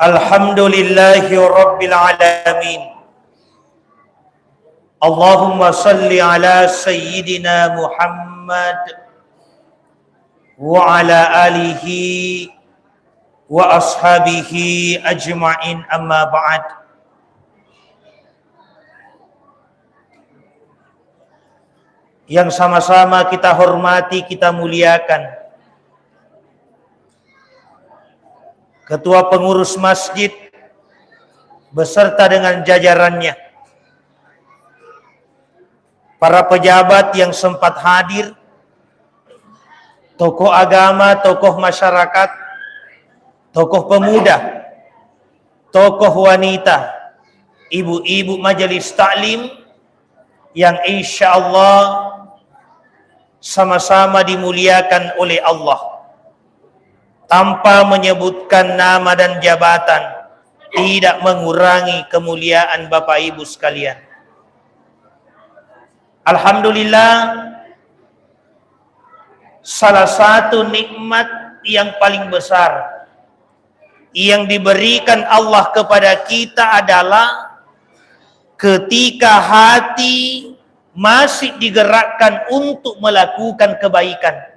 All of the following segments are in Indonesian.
Alhamdulillahi Rabbil Alamin. Allahumma salli ala Sayyidina Muhammad wa ala alihi wa ashabihi ajma'in, amma ba'd. Yang sama-sama kita hormati, kita muliakan Ketua Pengurus Masjid beserta dengan jajarannya, para pejabat yang sempat hadir, tokoh agama, tokoh masyarakat, tokoh pemuda, tokoh wanita, ibu-ibu majelis taklim yang insya Allah sama-sama dimuliakan oleh Allah. Tanpa menyebutkan nama dan jabatan, tidak mengurangi kemuliaan Bapak Ibu sekalian. Alhamdulillah, salah satu nikmat yang paling besar yang diberikan Allah kepada kita adalah ketika hati masih digerakkan untuk melakukan kebaikan.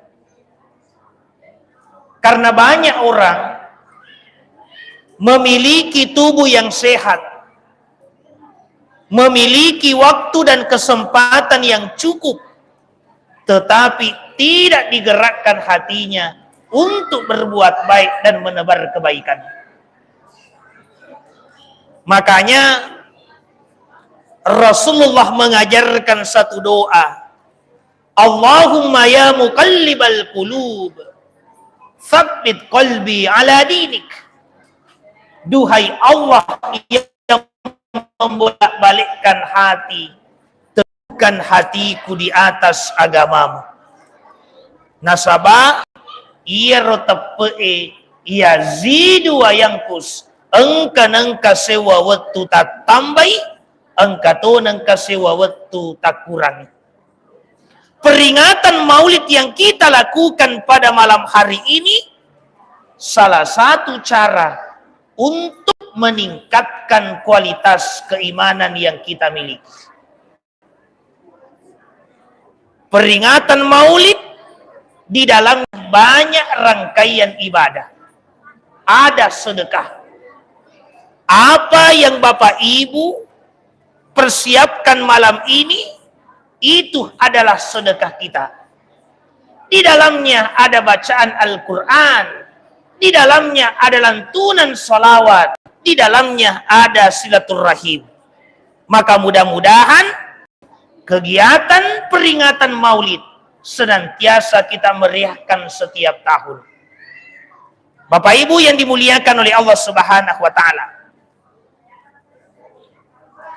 Karena banyak orang memiliki tubuh yang sehat, memiliki waktu dan kesempatan yang cukup, tetapi tidak digerakkan hatinya untuk berbuat baik dan menebar kebaikan. Makanya Rasulullah mengajarkan satu doa, Allahumma ya muqallibal qulub, tsabbit qalbi ala dinik. Duhai Allah yang membolak-balikkan hati, teguhkan hatiku di atas agamamu. Nasaba ia rotepe ia zidu wa yangkus, engka nengka sewa waktu tak tambai, engka to nengka sewa waktu tak kurangi. Peringatan maulid yang kita lakukan pada malam hari ini salah satu cara untuk meningkatkan kualitas keimanan yang kita miliki. Peringatan maulid di dalam banyak rangkaian ibadah. Ada sedekah. Apa yang Bapak Ibu persiapkan malam ini, itu adalah sedekah kita. Di dalamnya ada bacaan Al-Quran, di dalamnya ada lantunan salawat, di dalamnya ada silaturahim. Maka mudah-mudahan kegiatan peringatan maulid senantiasa kita meriahkan setiap tahun. Bapak Ibu yang dimuliakan oleh Allah Subhanahu wa Ta'ala,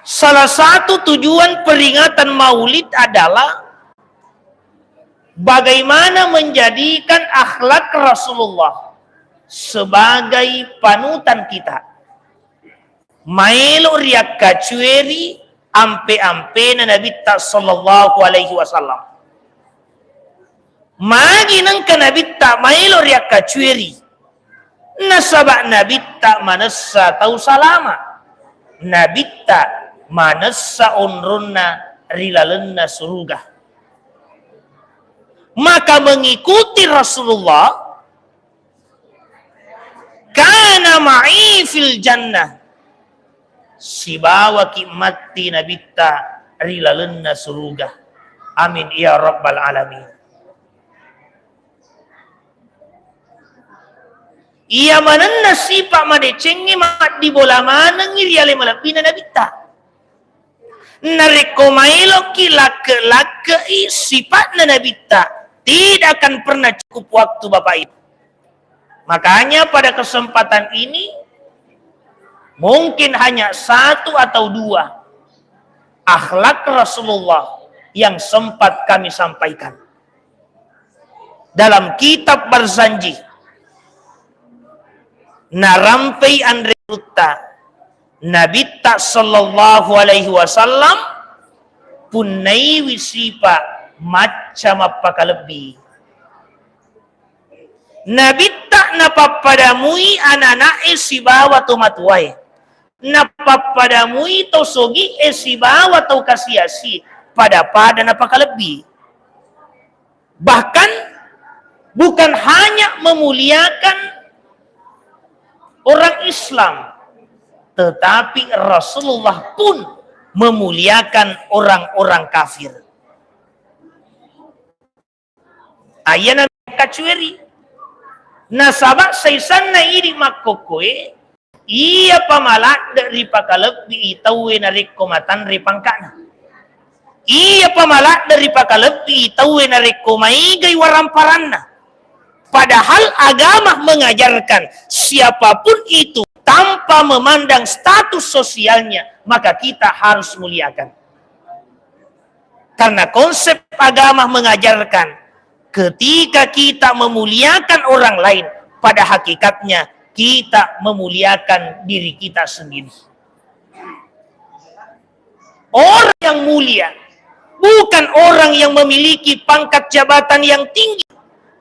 salah satu tujuan peringatan maulid adalah bagaimana menjadikan akhlak Rasulullah sebagai panutan kita. Maelo riak kacueri ampe-ampe na Nabi sallallahu alaihi wasallam. Magi nang ka Nabi maelo riak kacueri. Nasaba Nabi manassa tau salama. Nabi manassa unrunna rilalenna surga. Maka mengikuti Rasulullah, kana ma'i fil jannah, sibawa kimati nabitta rilalenna surga. Amin ya rabbal alamin. Ia mananna sipa madecengi mat di bola manang iriale malapina nabitta. Narekomailo lake-lake sifat nabita tidak akan pernah cukup waktu Bapak Ibu. Makanya pada kesempatan ini mungkin hanya satu atau dua akhlak Rasulullah yang sempat kami sampaikan dalam kitab Barzanji narampai Andre Rutta Nabi sallallahu alaihi wasallam punai wisipa macam apa lebih. Nabi napapadamui anak-anak si bawa to matuai. Napapadamui to sogi si bawa to kasiasi. Pada napakalebih. Bahkan bukan hanya memuliakan orang Islam, tetapi Rasulullah pun memuliakan orang-orang kafir. Ayana kacueri nasabak saisanna iri makkokoe iya pamalak dari pakalebi itawe narik komatan ripangkana. Iya pamalak dari pakalebi itawe narik komaigay waramparanna. Padahal agama mengajarkan siapapun itu tanpa memandang status sosialnya, maka kita harus muliakan. Karena konsep agama mengajarkan ketika kita memuliakan orang lain, pada hakikatnya kita memuliakan diri kita sendiri. Orang yang mulia bukan orang yang memiliki pangkat jabatan yang tinggi.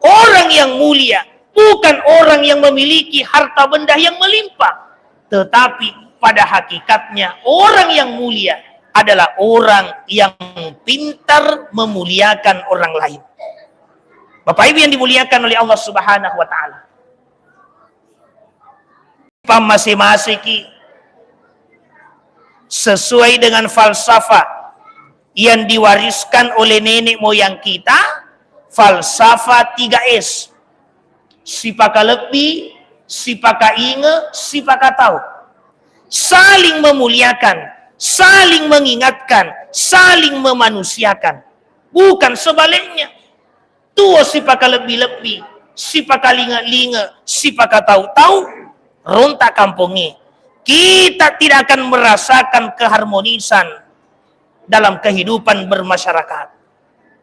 Orang yang mulia bukan orang yang memiliki harta benda yang melimpah. Tetapi pada hakikatnya orang yang mulia adalah orang yang pintar memuliakan orang lain. Bapak Ibu yang dimuliakan oleh Allah Subhanahu wa taala. Masing-masing sesuai dengan falsafah yang diwariskan oleh nenek moyang kita, falsafah 3S. Sipaka lebih, sipaka inge, sipaka tahu. Saling memuliakan, saling mengingatkan, saling memanusiakan. Bukan sebaliknya. Tua sipaka lebih-lebih, sipaka linga-linga, sipaka tahu-tahu, rontak kampungi. Kita tidak akan merasakan keharmonisan dalam kehidupan bermasyarakat.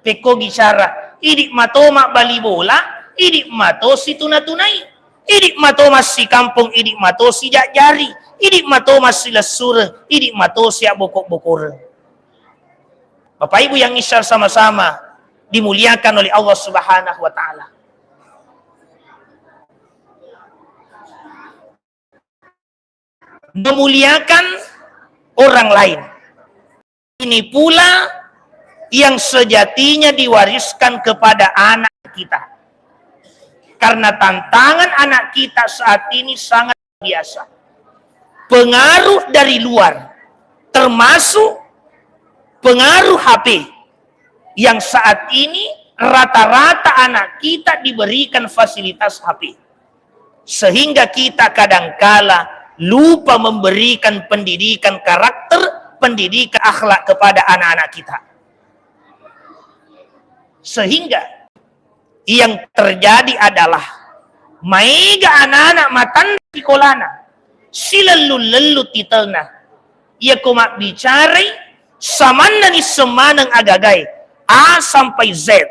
Peko bicara, idik matoma bali bola, idik mato si tuna-tunai, idik matoma si kampung, idik mato si jari, idik matoma si lesureng, idik mato si bokok-bokor. Bapak Ibu yang isya sama-sama dimuliakan oleh Allah Subhanahu wa taala. Memuliakan orang lain. Ini pula yang sejatinya diwariskan kepada anak kita. Karena tantangan anak kita saat ini sangat biasa. Pengaruh dari luar, termasuk pengaruh HP, yang saat ini rata-rata anak kita diberikan fasilitas HP. Sehingga kita kadangkala lupa memberikan pendidikan karakter, pendidikan akhlak kepada anak-anak kita. Sehingga yang terjadi adalah maiga anak-anak matan sekolana silelu-lelu titelna ia komak bicarai samanna ni semanang agagai A sampai Z,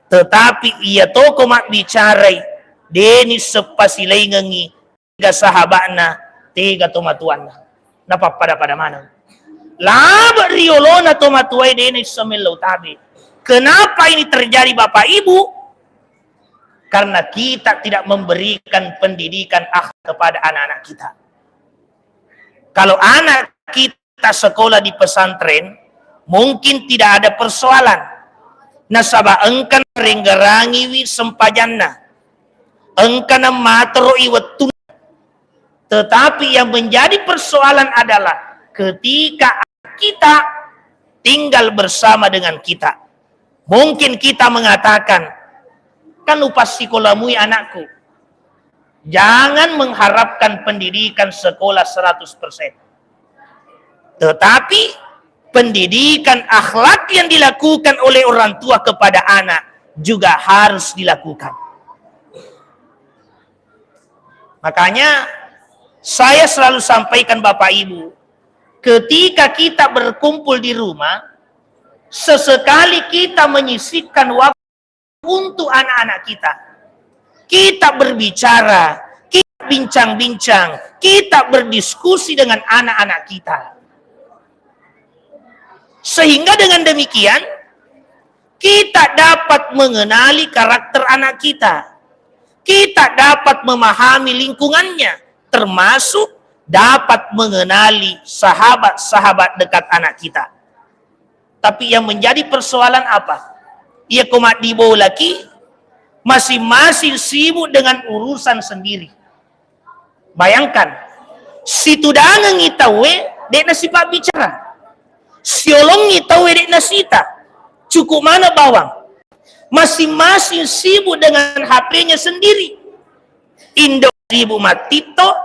tetapi ia to komak bicarai deni sepasilai ngengi tiga sahabatna tiga tomatuanna napa pada mana laba riolona tomatuai deni semelau tabi. Kenapa ini terjadi Bapak Ibu? Karena kita tidak memberikan pendidikan akhlak kepada anak-anak kita. Kalau anak kita sekolah di pesantren, mungkin tidak ada persoalan. Nasaba engkan renggerangiwi sempajanna. Engkan matro iwetun. Tetapi yang menjadi persoalan adalah ketika kita tinggal bersama dengan kita. Mungkin kita mengatakan, kan upas sekolahmu anakku. Jangan mengharapkan pendidikan sekolah 100%. Tetapi pendidikan akhlak yang dilakukan oleh orang tua kepada anak juga harus dilakukan. Makanya saya selalu sampaikan Bapak Ibu, ketika kita berkumpul di rumah, sesekali kita menyisipkan waktu untuk anak-anak kita. Kita berbicara, kita bincang-bincang, kita berdiskusi dengan anak-anak kita. Sehingga dengan demikian, kita dapat mengenali karakter anak kita. kita dapat memahami lingkungannya, termasuk dapat mengenali sahabat-sahabat dekat anak kita. Tapi yang menjadi persoalan apa? Ia komat di bawah lagi, masing-masing sibuk dengan urusan sendiri. Bayangkan, si tudangan ngitawe, dek nasipak bicara. Siolong ngitawe dek nasita. Cukup mana bawang? Masing-masing sibuk dengan HP-nya sendiri. Indo sibuk ma TikTok,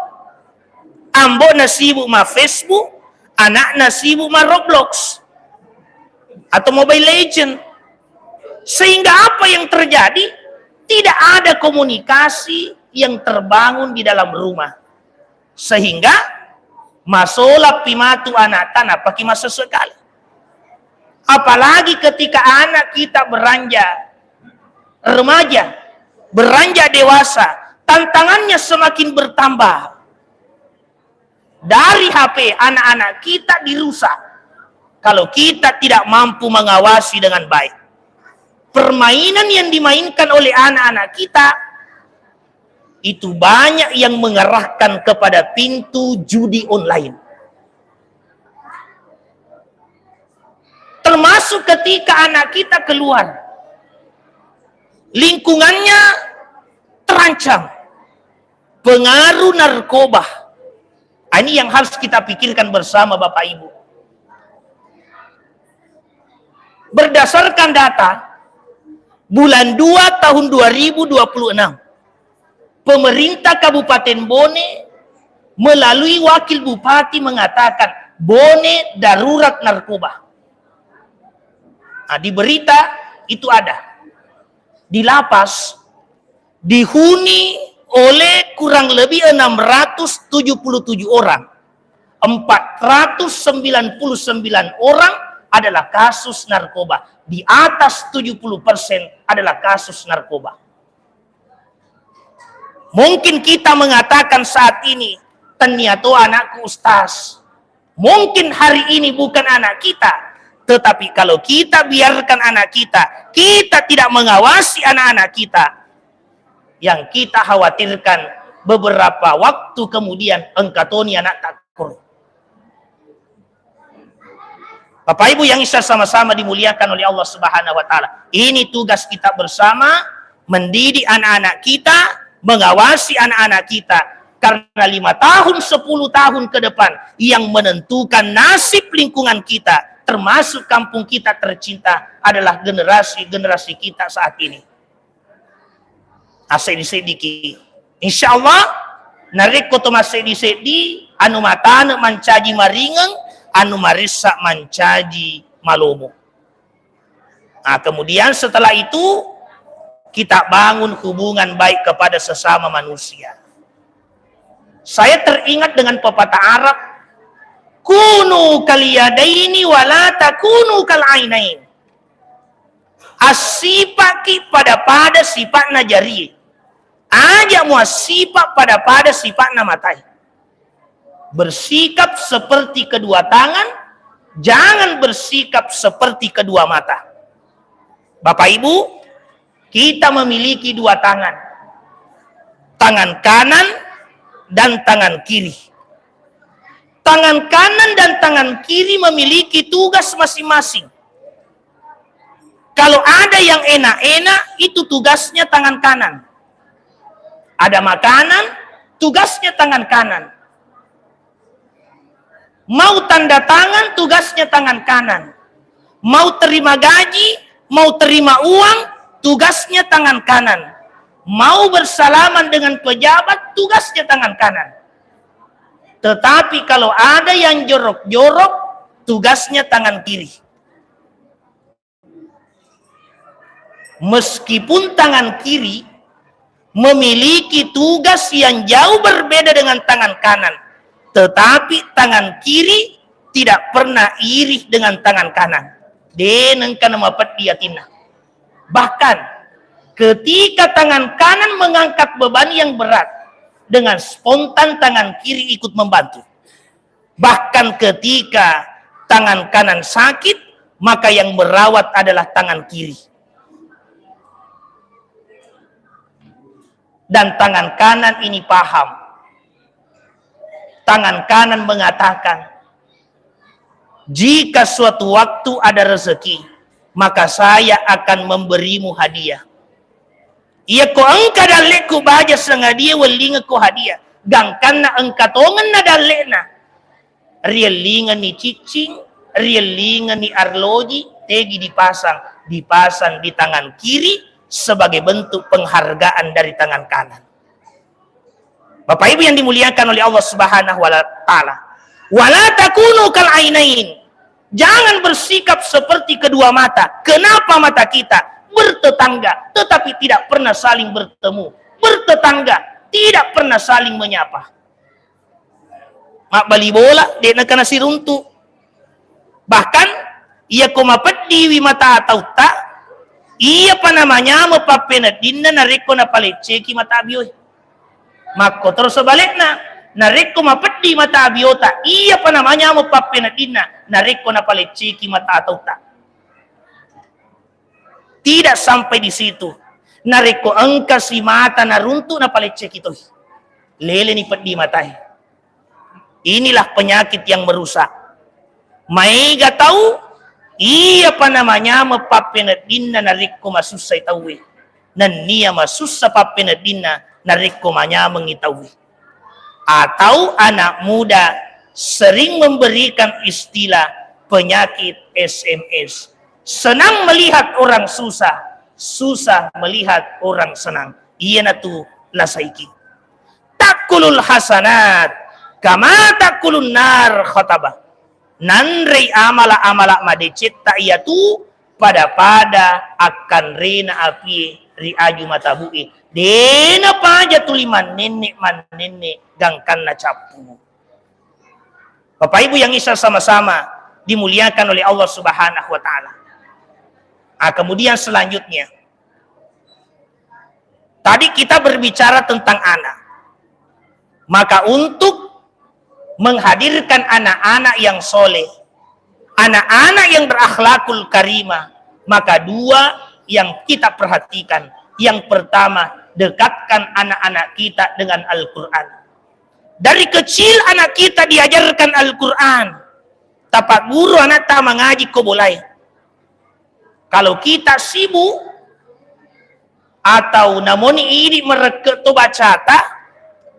Ambo sibuk ma Facebook, anak sibuk ma Roblox atau Mobile Legend. Sehingga apa yang terjadi? Tidak ada komunikasi yang terbangun di dalam rumah. Sehingga masalah pimatu anak tanah pakai masa sekali. Apalagi ketika anak kita beranjak remaja, beranjak dewasa, tantangannya semakin bertambah. Dari HP anak-anak kita dirusak kalau kita tidak mampu mengawasi dengan baik. Permainan yang dimainkan oleh anak-anak kita itu banyak yang mengarahkan kepada pintu judi online. Termasuk ketika anak kita keluar, lingkungannya terancam pengaruh narkoba. Ini yang harus kita pikirkan bersama Bapak Ibu. Berdasarkan data bulan 2 tahun 2026, pemerintah Kabupaten Bone melalui wakil bupati mengatakan Bone darurat narkoba. Nah, di berita itu ada. Di lapas dihuni oleh kurang lebih 677 orang. 499 orang adalah kasus narkoba. Di atas 70% adalah kasus narkoba. Mungkin kita mengatakan saat ini, ternyata anakku ustaz. Mungkin hari ini bukan anak kita. Tetapi kalau kita biarkan anak kita, kita tidak mengawasi anak-anak kita, yang kita khawatirkan beberapa waktu kemudian engkatoni anak takut. Bapak Ibu yang bisa sama-sama dimuliakan oleh Allah Subhanahu wa taala. Ini tugas kita bersama, mendidik anak-anak kita, mengawasi anak-anak kita. Karena 5 tahun, 10 tahun ke depan yang menentukan nasib lingkungan kita, termasuk kampung kita tercinta, adalah generasi-generasi kita saat ini. Asedi-sediki. Insya Allah, narik koto masedi-sedi, anu matana mancaji maringeng, anu marisa mancaji malomo. Nah, kemudian setelah itu, kita bangun hubungan baik kepada sesama manusia. Saya teringat dengan pepatah Arab, kunu kaliyadaini wala takunu kalainain. Asipaki pada sifat najari. Aja mua sifat pada sifat namatai. Bersikap seperti kedua tangan, jangan bersikap seperti kedua mata. Bapak Ibu, kita memiliki 2 tangan. Tangan kanan dan tangan kiri. Tangan kanan dan tangan kiri memiliki tugas masing-masing. Kalau ada yang enak-enak, itu tugasnya tangan kanan. Ada makanan, tugasnya tangan kanan. Mau tanda tangan, tugasnya tangan kanan. Mau terima gaji, mau terima uang, tugasnya tangan kanan. Mau bersalaman dengan pejabat, tugasnya tangan kanan. Tetapi kalau ada yang jorok-jorok, tugasnya tangan kiri. Meskipun tangan kiri memiliki tugas yang jauh berbeda dengan tangan kanan, tetapi tangan kiri tidak pernah iri dengan tangan kanan. Denengkan mapat diatina. Bahkan ketika tangan kanan mengangkat beban yang berat, dengan spontan tangan kiri ikut membantu. Bahkan ketika tangan kanan sakit, maka yang merawat adalah tangan kiri. Dan tangan kanan ini paham. Tangan kanan mengatakan, jika suatu waktu ada rezeki, maka saya akan memberimu hadiah. Ia ko angka dalek ko baja sengadia welinga ko hadiah. Gangkan na angka tongan na dalek na. Rielingan ni cicing, rielingan ni arloji, tegi dipasang di tangan kiri sebagai bentuk penghargaan dari tangan kanan. Bapak Ibu yang dimuliakan oleh Allah Subhanahu wa taala. Wala takunu kal ainain. Jangan bersikap seperti kedua mata. Kenapa mata kita bertetangga tetapi tidak pernah saling bertemu? Bertetangga tidak pernah saling menyapa. Mak bali bola dia nak kena siruntu. Bahkan ia komapedi wi mata atau tak. Ia pa namanya mapapenat dinna nareko na paleceki mata abioy. Mako terus sebaliknya, nareko mapedi mata abiota, iya pa namanya mapapenat dinna nareko na paleceki mata atau tak. Tidak sampai di situ. Nareko angka si mata naruntu na paleceki itu. Lele ni pedi matai. Inilah penyakit yang merusak. Maiga tahu, iya pa namanya mapapenat dinna nareko masusay tawi. Nan niya masusa papenat dinna nareko manya mengetahui. Atau anak muda sering memberikan istilah penyakit SMS. Senang melihat orang susah, susah melihat orang senang. Iya natu lasaiki. Takulul hasanat kama takulun nar khatabah. Nanrei amala-amala madecet tak iya tu pada akan rena api riaju matabui. Dena paja tuliman nenek man nenek gangkan na capu. Bapak Ibu yang isa sama-sama dimuliakan oleh Allah Subhanahu wa taala. Kemudian selanjutnya, tadi kita berbicara tentang anak. Maka untuk menghadirkan anak-anak yang soleh, anak-anak yang berakhlakul karimah, maka dua yang kita perhatikan. Yang pertama, dekatkan anak-anak kita dengan Al-Quran. Dari kecil anak kita diajarkan Al-Quran. Tapak guru anak tak mengaji ko boleh. Kalau kita sibuk atau namoni ini mereka tu baca tak,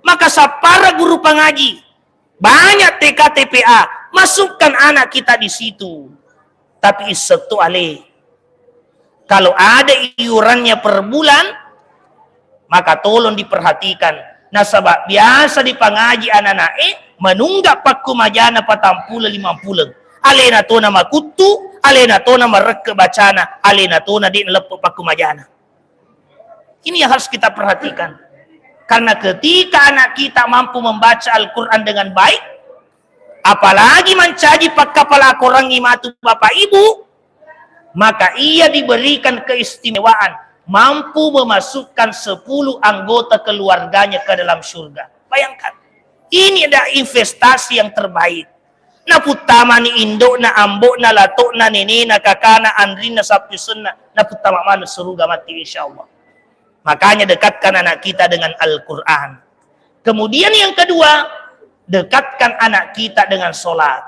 maka sapara guru pengaji banyak TK-TPA, masukkan anak kita di situ. Tapi satu alih. Kalau ada iurannya per bulan, maka tolong diperhatikan. Nah, sebab biasa dipangaji anak-anak menunggak paku majana 40-50. Alena to nama kutu, alena to nama reke bacana, alena to na di lepo paku majana. Ini yang harus kita perhatikan. Karena ketika anak kita mampu membaca Al-Quran dengan baik, apalagi mencaji pak kepala korang imatu bapak ibu, maka ia diberikan keistimewaan mampu memasukkan 10 anggota keluarganya ke dalam surga. Bayangkan, ini ada investasi yang terbaik. Na putama ni indo na ambo na lato na nini na kakana andrin na sapisun na putama mana surga mati insyaallah. Makanya dekatkan anak kita dengan Al-Quran. Kemudian yang kedua, dekatkan anak kita dengan sholat.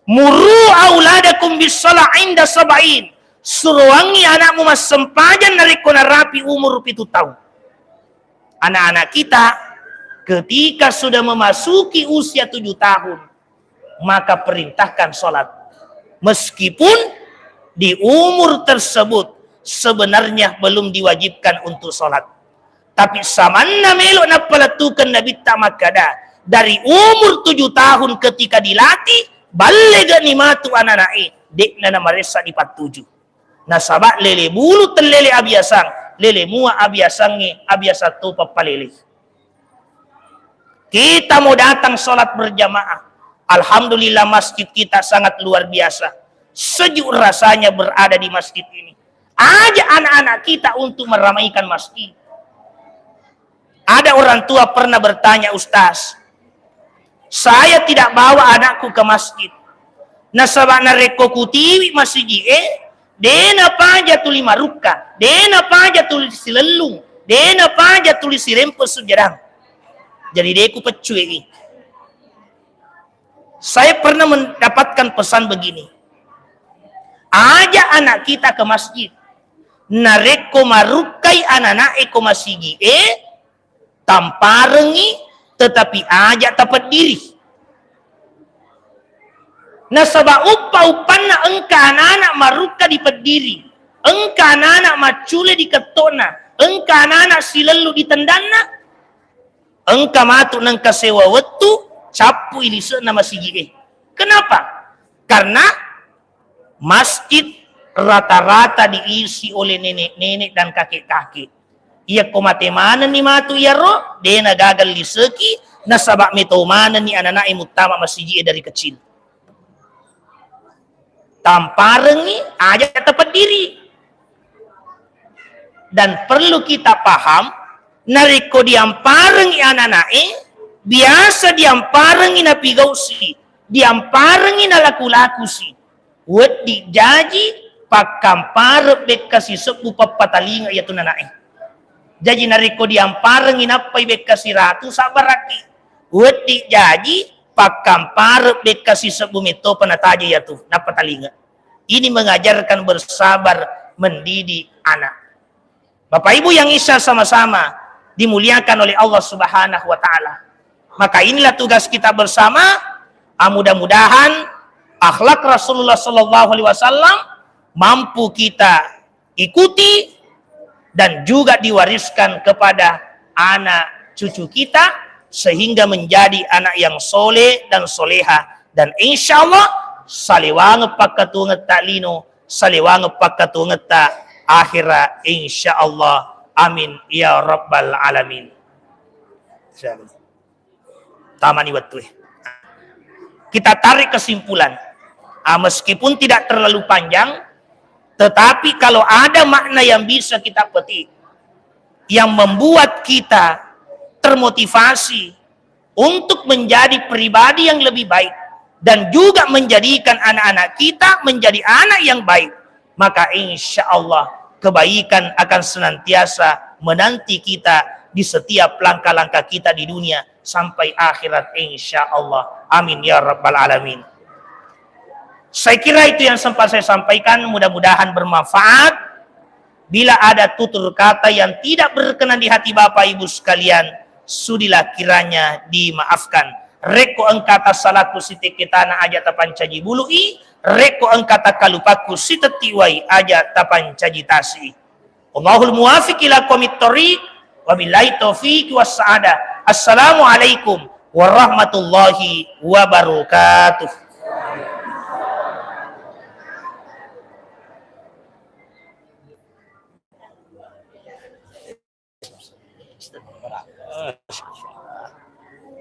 Muru auladakum bis shalah inda sab'in. Suruhangi anakmu mas sempajan nariko na rapi umur 7 tahun. Anak-anak kita ketika sudah memasuki usia 7 tahun, maka perintahkan sholat. Meskipun di umur tersebut sebenarnya belum diwajibkan untuk sholat. Tapi samanna melo na pelatukan Nabi tamakada. Dari umur 7 tahun ketika dilatih, balega ni matu ananai, dek na maresa di 47. Nah sabak lele bulu telele abiasang, lele mua abiasangi, abiasa tu papalele. Kita mau datang sholat berjamaah. Alhamdulillah masjid kita sangat luar biasa. Sejuk rasanya berada di masjid ini. Ajak anak-anak kita untuk meramaikan masjid. Ada orang tua pernah bertanya, Ustaz, saya tidak bawa anakku ke masjid. Nasabak na reko kutiwi masjid dena paja tu 5 rukka, dena paja tu silelung, Dena paja tulis rempes sujarang. Jadi deku pecuy. Saya pernah mendapatkan pesan begini. Ajak anak kita ke masjid. Nareko marukai anak-anak eko masigi. Tamparengi tetapi ajak tapat diri. Nah sebab upa-upanna engka anak-anak maruka di pediri. Engka anak-anak macule di ketona. Engka anak-anak silelu di tendana. Engka matu nang kasewa wetu. Capu ilisa nama sigi. Kenapa? Karena masjid rata-rata diisi oleh nenek-nenek dan kakek-kakek. Ia komate mana ni matu ya roh, dena gagal liseki, nasabak meto mana ni anak-anak mutama masjid dari kecil. Tampareng ni aja tepat diri. Dan perlu kita paham, nariko diampareng anak-anak biasa diampareng na pigausi, diampareng na laku-laku si. Wedi jaji pakampare bekasi sepu papatalinga ya tunanae. Jaji nariko diampareng inapai bekasi ratu sabaraki. Wedi jaji pakampare bekasi sepu meto panataja ya tu napatalinga. Ini mengajarkan bersabar mendidik anak. Bapak Ibu yang isya sama-sama dimuliakan oleh Allah Subhanahu wa taala. Maka inilah tugas kita bersama. Mudah-mudahan akhlak Rasulullah sallallahu alaihi wasallam mampu kita ikuti dan juga diwariskan kepada anak cucu kita sehingga menjadi anak yang soleh dan soleha, dan insyaallah saliwange pakkatunget taklino, saliwange pakkatunget ta akhira insyaallah. Amin ya rabbal alamin. Tamani waktu. Kita tarik kesimpulan. Meskipun tidak terlalu panjang, tetapi kalau ada makna yang bisa kita petik, yang membuat kita termotivasi untuk menjadi pribadi yang lebih baik, dan juga menjadikan anak-anak kita menjadi anak yang baik, maka insya Allah kebaikan akan senantiasa menanti kita di setiap langkah-langkah kita di dunia sampai akhirat insya Allah. Amin ya rabbal alamin. Saya kira itu yang sempat saya sampaikan, mudah-mudahan bermanfaat. Bila ada tutur kata yang tidak berkenan di hati Bapak Ibu sekalian, sudilah kiranya dimaafkan. Reko engkata salahku siti kitana aja tapancaji bului, reko engkata kalupaku sitetiwai aja tapancaji tasi. Allahul muwafiq ila qomit thoriq, wabillahi taufiq was sa'adah. Assalamualaikum warahmatullahi wabarakatuh.